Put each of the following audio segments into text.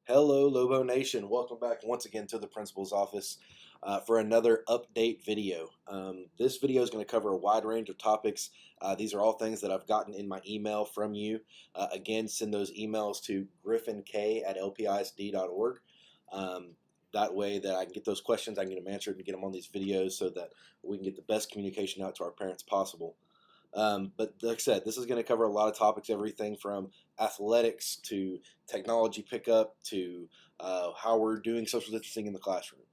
Hello, Lobo Nation. Welcome back once again to the principal's office for another update video. This video is going to cover a wide range of topics. These are all things that I've gotten in my email from you. Again, send those emails to griffink@lpisd.org. That way that I can get those questions, I can get them answered and get them on these videos so that we can get the best communication out to our parents possible. But like I said, this is going to cover a lot of topics, everything from athletics to technology pickup to how we're doing social distancing in the classroom.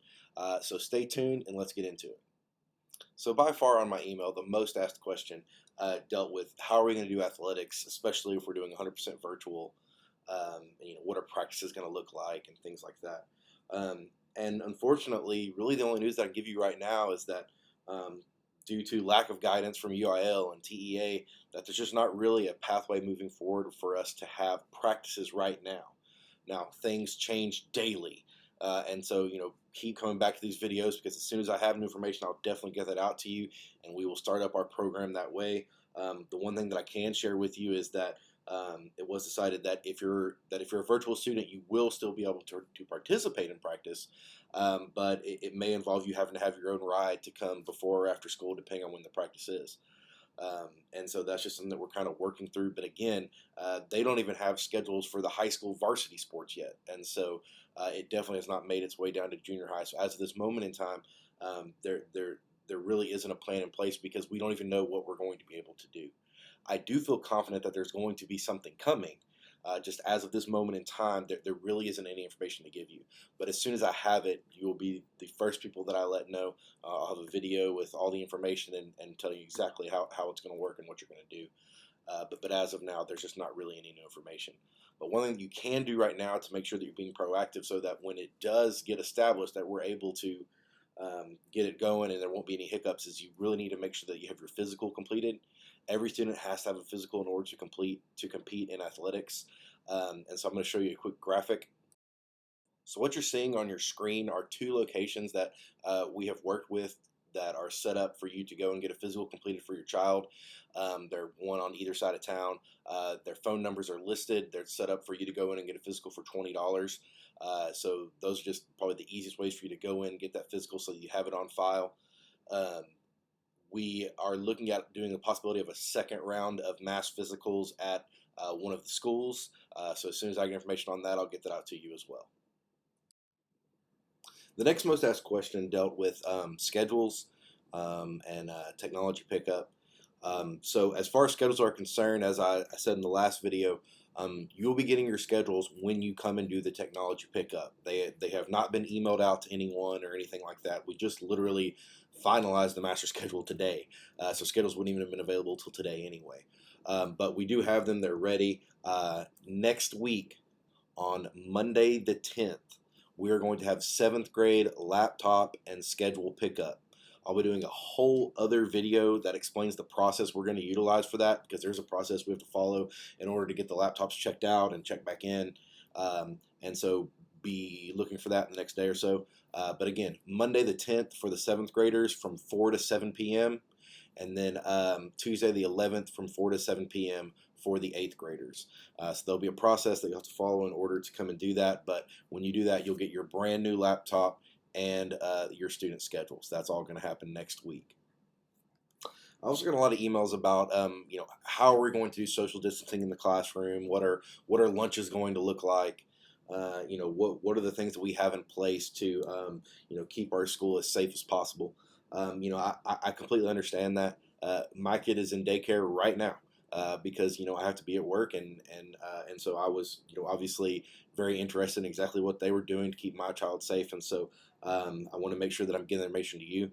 So stay tuned and let's get into it. So by far on my email, the most asked question dealt with how are we going to do athletics, especially if we're doing 100% virtual. What are practices going to look like and things like that. And unfortunately, really the only news that I can give you right now is that due to lack of guidance from UIL and TEA, that there's just not really a pathway moving forward for us to have practices right now. Now, things change daily. And so, keep coming back to these videos because as soon as I have new information, I'll definitely get that out to you and we will start up our program that way. The one thing that I can share with you is that it was decided that if you're a virtual student, you will still be able to participate in practice, but it may involve you having to have your own ride to come before or after school, depending on when the practice is. And so that's just something that we're kind of working through. But again, they don't even have schedules for the high school varsity sports yet, and so it definitely has not made its way down to junior high. So as of this moment in time, there really isn't a plan in place because we don't even know what we're going to be able to do. I do feel confident that there's going to be something coming. Just as of this moment in time, there really isn't any information to give you. But as soon as I have it, you will be the first people that I let know. I'll have a video with all the information and tell you exactly how it's going to work and what you're going to do. But as of now, there's just not really any new information. But one thing you can do right now to make sure that you're being proactive so that when it does get established that we're able to get it going and there won't be any hiccups is you really need to make sure that you have your physical completed. Every student has to have a physical in order to compete in athletics. And so I'm going to show you a quick graphic. So what you're seeing on your screen are two locations that we have worked with that are set up for you to go and get a physical completed for your child. They're one on either side of town. Their phone numbers are listed. They're set up for you to go in and get a physical for $20. So those are just probably the easiest ways for you to go in and get that physical so you have it on file. Um, we are looking at doing the possibility of a second round of mass physicals at one of the schools. So as soon as I get information on that, I'll get that out to you as well. The next most asked question dealt with schedules and technology pickup. So as far as schedules are concerned, as I said in the last video, you'll be getting your schedules when you come and do the technology pickup. They have not been emailed out to anyone or anything like that. We just literally finalized the master schedule today. So schedules wouldn't even have been available till today anyway. But we do have them. They're ready. Next week on Monday the 10th, we are going to have 7th grade laptop and schedule pickup. I'll be doing a whole other video that explains the process we're going to utilize for that because there's a process we have to follow in order to get the laptops checked out and checked back in. And so be looking for that in the next day or so. But again, Monday the 10th for the 7th graders from 4 to 7 p.m. And then Tuesday the 11th from 4 to 7 p.m. for the 8th graders. So there'll be a process that you'll have to follow in order to come and do that. But when you do that, you'll get your brand new laptop and your student schedules. That's all going to happen next week. I also got a lot of emails about, how are we going to do social distancing in the classroom? What are lunches going to look like? What are the things that we have in place to, keep our school as safe as possible? I completely understand that. My kid is in daycare right now. Because I have to be at work and so I was obviously very interested in exactly what they were doing to keep my child safe, and so I want to make sure that I'm getting information to you.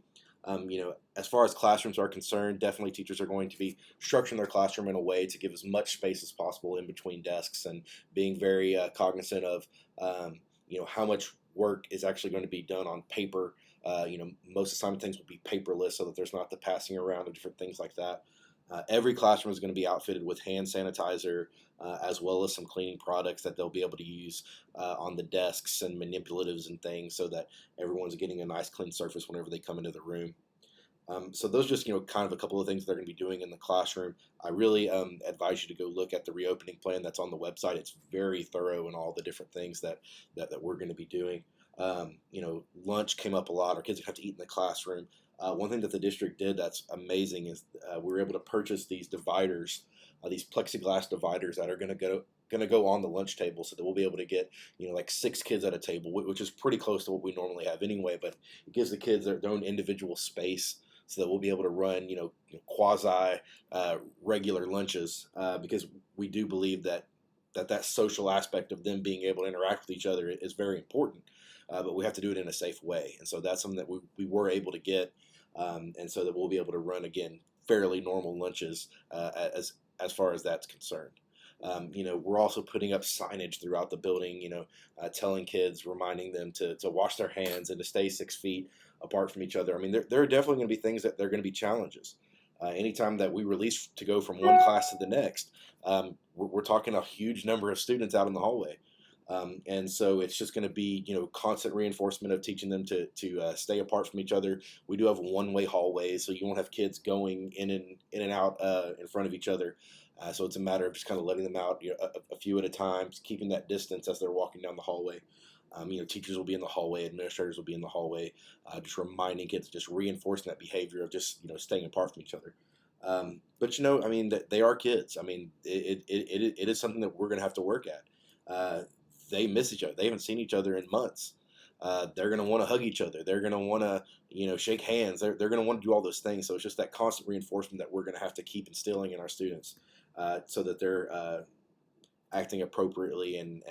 As far as classrooms are concerned, definitely teachers are going to be structuring their classroom in a way to give as much space as possible in between desks and being very cognizant of how much work is actually going to be done on paper. Most assignment things will be paperless so that there's not the passing around of different things like that. Every classroom is going to be outfitted with hand sanitizer as well as some cleaning products that they'll be able to use on the desks and manipulatives and things so that everyone's getting a nice clean surface whenever they come into the room. So those just kind of a couple of things they're going to be doing in the classroom. I really advise you to go look at the reopening plan that's on the website. It's very thorough in all the different things that we're going to be doing. Lunch came up a lot. Our kids have to eat in the classroom. One thing that the district did that's amazing is we were able to purchase these dividers, these plexiglass dividers that are going to go on the lunch table, so that we'll be able to get like 6 kids at a table, which is pretty close to what we normally have anyway. But it gives the kids their own individual space, so that we'll be able to run quasi regular lunches, because we do believe that social aspect of them being able to interact with each other is very important. But we have to do it in a safe way, and so that's something that we were able to get, and so that we'll be able to run again fairly normal lunches, as far as that's concerned. We're also putting up signage throughout the building, telling kids, reminding them to wash their hands and to stay 6 feet apart from each other. I mean, there are definitely going to be things that they're going to be challenges. Anytime that we release to go from one class to the next, we're talking a huge number of students out in the hallway. And so it's just going to be, constant reinforcement of teaching them to stay apart from each other. We do have one-way hallways, so you won't have kids going in and out in front of each other. So it's a matter of just kind of letting them out, a few at a time, just keeping that distance as they're walking down the hallway. Teachers will be in the hallway, administrators will be in the hallway, just reminding kids, just reinforcing that behavior of just staying apart from each other. But I mean, they are kids. I mean, it is something that we're going to have to work at. They miss each other. They haven't seen each other in months. They're going to want to hug each other. They're going to want to, shake hands. They're going to want to do all those things. So it's just that constant reinforcement that we're going to have to keep instilling in our students, so that they're acting appropriately and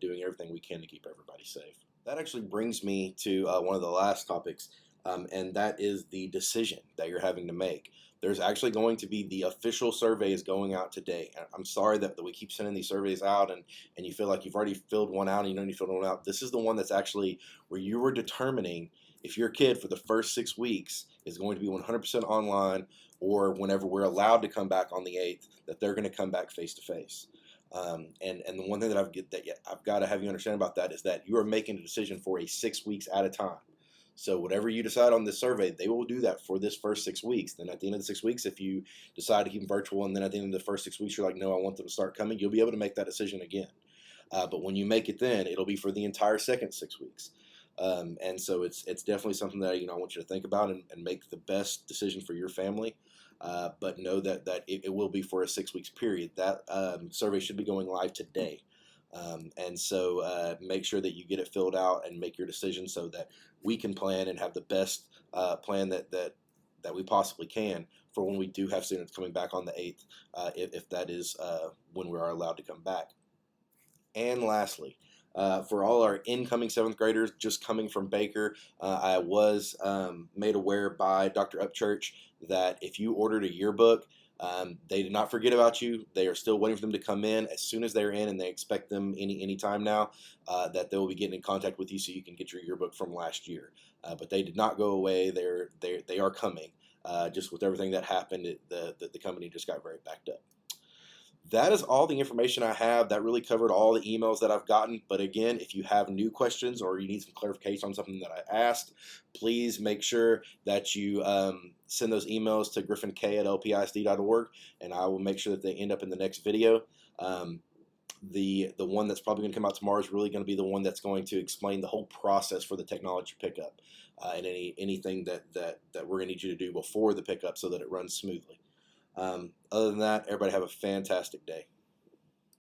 doing everything we can to keep everybody safe. That actually brings me to one of the last topics, and that is the decision that you're having to make. There's actually going to be the official surveys going out today. I'm sorry that we keep sending these surveys out, and you feel like you've already filled one out and you know you filled one out. This is the one that's actually where you are determining if your kid for the first 6 weeks is going to be 100% online, or whenever we're allowed to come back on the 8th, that they're going to come back face to face. And the one thing that I've got to have you understand about that is that you are making a decision for a 6 weeks at a time. So whatever you decide on this survey, they will do that for this first 6 weeks. Then at the end of the 6 weeks, if you decide to keep them virtual, and then at the end of the first 6 weeks, you're like, no, I want them to start coming, you'll be able to make that decision again. But when you make it, then it'll be for the entire second 6 weeks. And so it's definitely something that I want you to think about, and make the best decision for your family. But know that it will be for a 6 weeks period. That survey should be going live today. And so make sure that you get it filled out and make your decision, so that we can plan and have the best plan that we possibly can for when we do have students coming back on the 8th, if that is when we are allowed to come back. And lastly, for all our incoming 7th graders just coming from Baker, I was made aware by Dr. Upchurch that if you ordered a yearbook, they did not forget about you. They are still waiting for them to come in. As soon as they're in, and they expect them any time now, that they will be getting in contact with you so you can get your yearbook from last year. But they did not go away. They are coming. Just with everything that happened, the company just got very backed up. That is all the information I have. That really covered all the emails that I've gotten. But again, if you have new questions or you need some clarification on something that I asked, please make sure that you send those emails to griffink@lpisd.org, and I will make sure that they end up in the next video. The one that's probably going to come out tomorrow is really going to be the one that's going to explain the whole process for the technology pickup, and anything that we're going to need you to do before the pickup, so that it runs smoothly. Other than that, everybody have a fantastic day.